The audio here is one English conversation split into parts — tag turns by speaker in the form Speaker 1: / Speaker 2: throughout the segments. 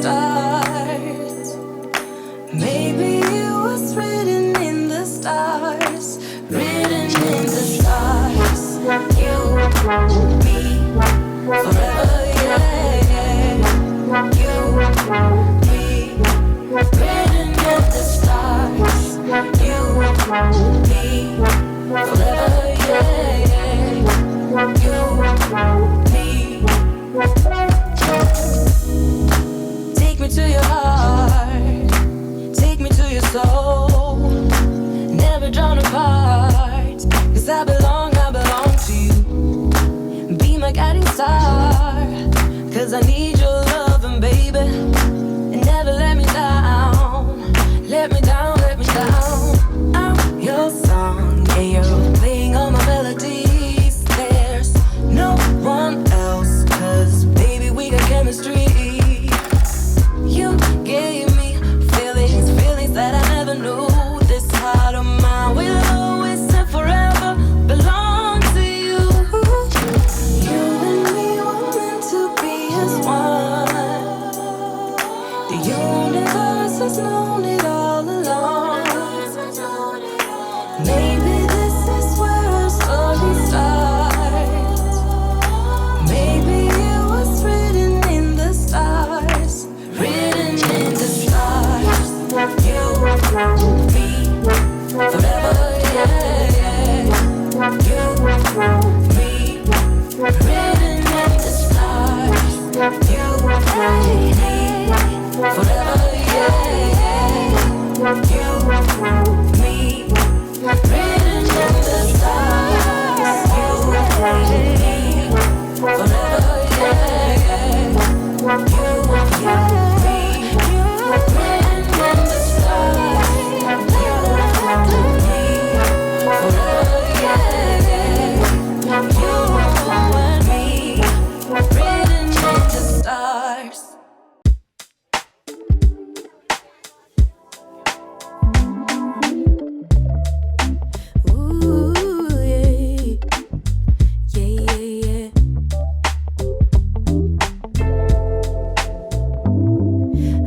Speaker 1: stars. Maybe it was written in the stars, written in the stars. You, me, forever, yeah. You, me, written in the stars. You, me, forever, yeah. You, me. Take me to your heart, take me to your soul. Never drawn apart, 'cause I belong to you. Be my guiding star, 'cause I need your loving, baby. And never let me down, let me down, let me down. I'm your song, yeah, you're playing all my melodies. There's no one else, 'cause baby we got chemistry. You gave me feelings, feelings that I never knew. This heart of mine will always and forever belong to you. You and me were meant to be as one. The universe has known it all along. Maybe this is where our story starts. Maybe it was written in the stars, written in the stars. You, me, forever, yeah. You, me, written in the stars. You, me, forever, yeah. You, me, written in the stars. You, me, forever, yeah. You, me, written in the stars. You, me, forever, yeah. You and me, written in the stars.
Speaker 2: Ooh, yeah. Yeah, yeah, yeah.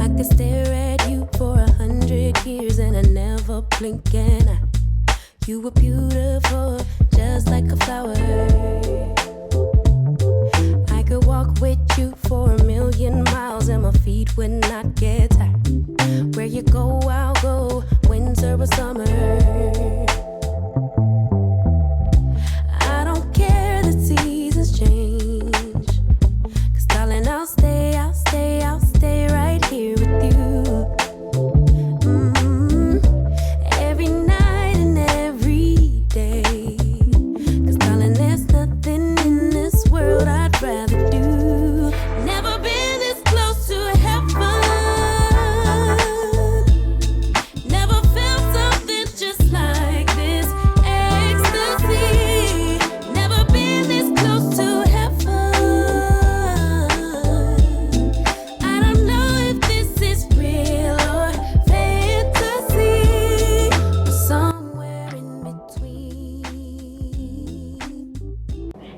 Speaker 2: I could stare at you for 100 years and I never blink an eye. You were beautiful, just like a flower. I could walk with you for 1,000,000 miles and my feet would not get tired. Where you go, I'll go, winter or summer. I don't care the seasons change, 'cause darling, I'll stay right here with you. Every night and every day, 'cause darling, there's nothing in this world I'd rather do. Never been this close to heaven, never felt something just like this ecstasy. Never been this close to heaven. I don't know if this is real or fantasy, or somewhere in between.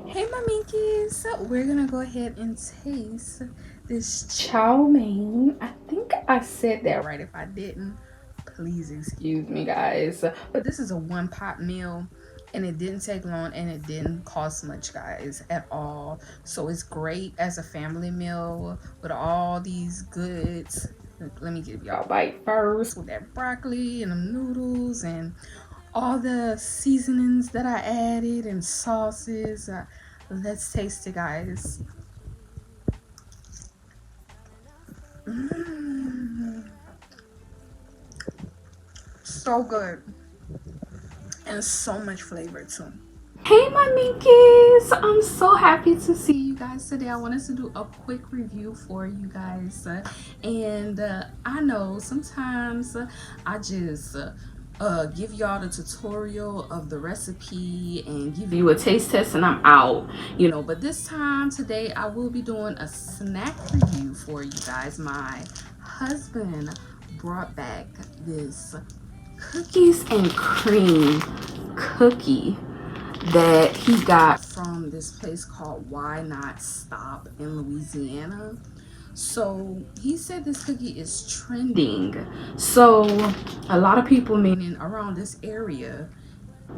Speaker 3: Hey my minkies, we're gonna go ahead and taste this chow mein. I think I said that right. If I didn't, please excuse me guys, but this is a 1-pot meal and it didn't take long and it didn't cost much guys at all. So it's great as a family meal with all these goods. Let me give y'all a bite first with that broccoli and the noodles and all the seasonings that I added and sauces. Let's taste it guys. So good and so much flavor too. Hey my minkies, I'm so happy to see you guys today. I wanted to do a quick review for you guys, and I know sometimes I just give y'all the tutorial of the recipe and give you a taste test and I'm out, you know. But this time today I will be doing a snack review for you guys. My husband brought back this cookies and cream cookie that he got from this place called Why Not Stop in Louisiana. So he said this cookie is trending. So a lot of people, meaning around this area,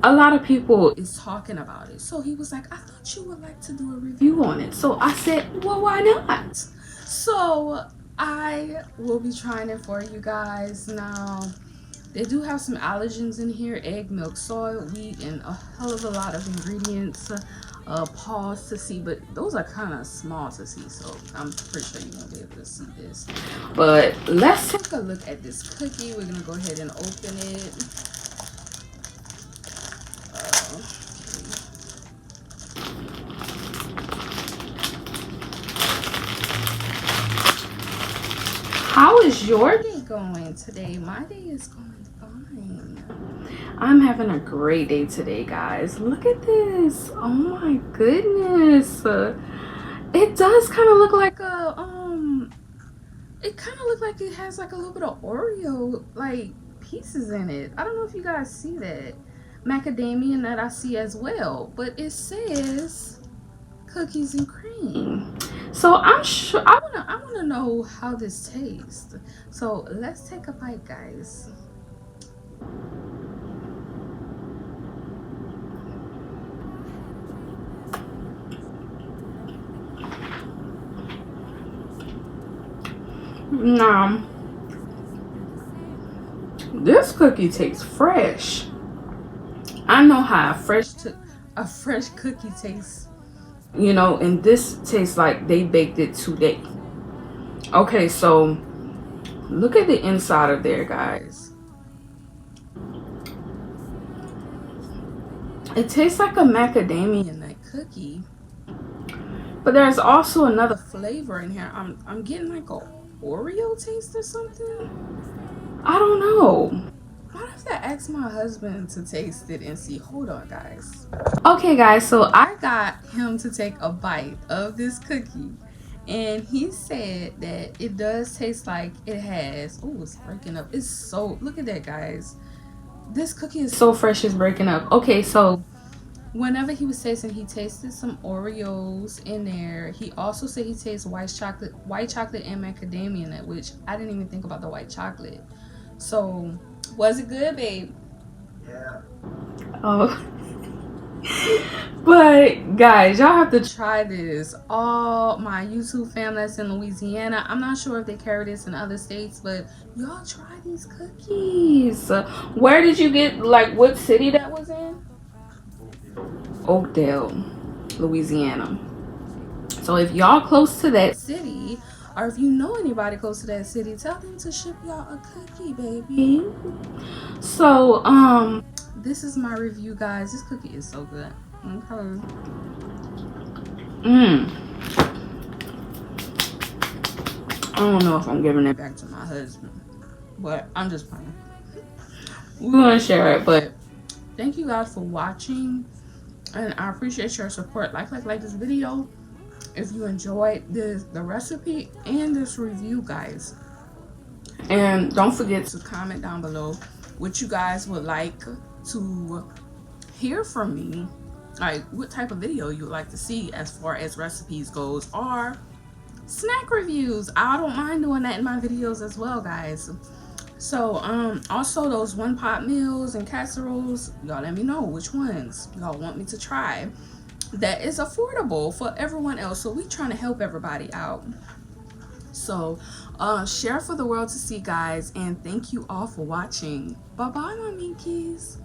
Speaker 3: a lot of people is talking about it. So he was like, I thought you would like to do a review on it. So I said, well, why not? So I will be trying it for you guys. Now, they do have some allergens in here: egg, milk, soy, wheat, and a hell of a lot of ingredients. Pause to see, but those are kind of small to see, so I'm pretty sure you won't be able to see this. But let's take a look at this cookie. We're gonna go ahead and open it. How is your day going today? My day is going fine. I'm having a great day today, guys. Look at this. Oh my goodness. It does kind of look like it kind of look like it has like a little bit of Oreo like pieces in it. I don't know if you guys see that. Macadamia that I see as well, but it says cookies and cream. So I'm sure I wanna know how this tastes. So let's take a bite, guys. Now, this cookie tastes fresh. I know how a fresh cookie tastes, you know, and this tastes like they baked it today. Okay, so look at the inside of there, guys. It tastes like a macadamia nut cookie, but there's also another flavor in here. I'm getting like a Oreo taste or something. I don't know. I'll have to ask my husband to taste it and see. Hold on, guys. Okay, guys, so I got him to take a bite of this cookie, and he said that it does taste like it has. Oh, it's breaking up. It's so, look at that, guys. This cookie is so fresh, it's breaking up. Okay, so whenever he was tasting, he tasted some Oreos in there. He also said he tastes white chocolate and macadamia nut, which I didn't even think about the white chocolate. So, was it good, babe? Yeah. Oh. But guys, y'all have to try this. All my YouTube fam that's in Louisiana, I'm not sure if they carry this in other states, but y'all try these cookies. Where did you get, like, what city that was in? Oakdale, Louisiana. So if y'all close to that city, or if you know anybody close to that city, tell them to ship y'all a cookie, baby. So this is my review, guys. This cookie is so good. Okay. I don't know if I'm giving it back to my husband, but I'm just playing. We're gonna share it. But thank you guys for watching, and I appreciate your support. Like this video if you enjoyed the recipe and this review, guys. And don't forget to comment down below what you guys would like to hear from me, like what type of video you would like to see as far as recipes goes, or snack reviews. I don't mind doing that in my videos as well, guys. So also those one pot meals and casseroles, y'all let me know which ones y'all want me to try that is affordable for everyone else. So we trying to help everybody out. So share for the world to see, guys, and thank you all for watching. Bye bye, my minkies.